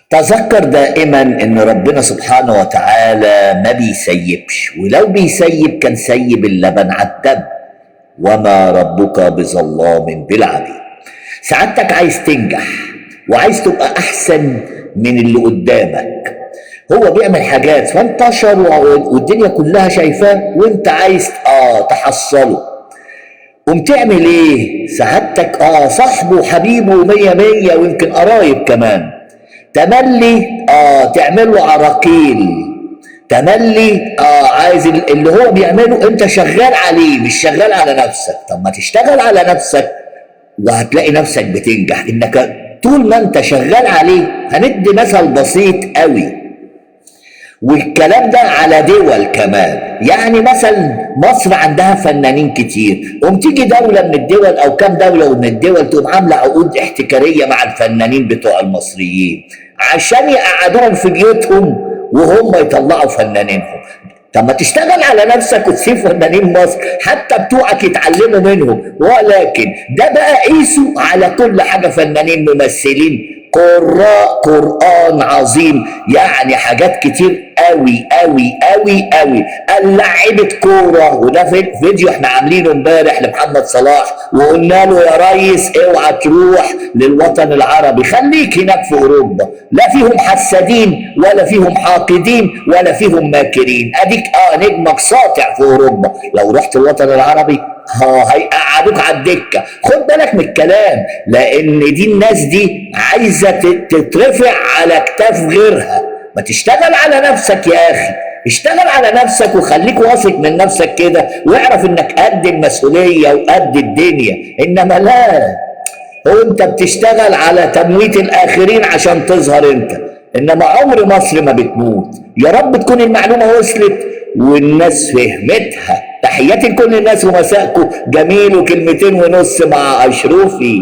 تذكر دائما ان ربنا سبحانه وتعالى ما بيسيبش، ولو بيسيب كان سيب اللبن على الدم. وما ربك بظلام بالعبيد. سعادتك عايز تنجح وعايز تبقى احسن من اللي قدامك، هو بيعمل حاجات فانتشر والدنيا كلها شايفاه وانت عايز تحصله. قوم تعمل ايه؟ سعادتك صاحبه وحبيبه ومية مية ويمكن قرايب كمان، تملي تعمل له عراقيل، تملي عايز اللي هو بيعمله انت شغال عليه مش شغال على نفسك. طب ما تشتغل على نفسك وهتلاقي نفسك بتنجح. انك طول ما انت شغال عليه، هندي مثل بسيط قوي والكلام ده على دول كمان. يعني مثلا مصر عندها فنانين كتير، قوم تيجي دولة من الدول او كام دولة من الدول تقوم عاملة عقود احتكارية مع الفنانين بتوع المصريين عشان يقعدوهم في بيوتهم وهم يطلعوا فنانينهم. طب ما تشتغل على نفسك وتسيب فنانين مصر حتى بتوعك يتعلموا منهم. ولكن ده بقى قيسوا على كل حاجة، فنانين، ممثلين، قراء قرآن عظيم، يعني حاجات كتير قوي قوي قوي قوي. لعيبة كورة، وده فيديو احنا عاملينه امبارح لمحمد صلاح وقلنا له يا ريس اوعى تروح للوطن العربي، خليك هناك في اوروبا، لا فيهم حسادين ولا فيهم حاقدين ولا فيهم ماكرين. اديك نجمك ساطع في اوروبا، لو رحت الوطن العربي هيقعدوك على الدكه. خد بالك من الكلام، لان دي الناس دي عايزه تترفع على اكتاف غيرها. ما تشتغل على نفسك يا اخي، اشتغل على نفسك وخليك واثق من نفسك كده، واعرف انك قد المسؤوليه وقد الدنيا. انما لا، هو انت بتشتغل على تمويت الاخرين عشان تظهر انت، انما عمر مصر ما بتموت. يا رب تكون المعلومه وصلت والناس فهمتها. تحياتي لكل الناس ومساءكم جميل، وكلمتين ونص مع اشرفي.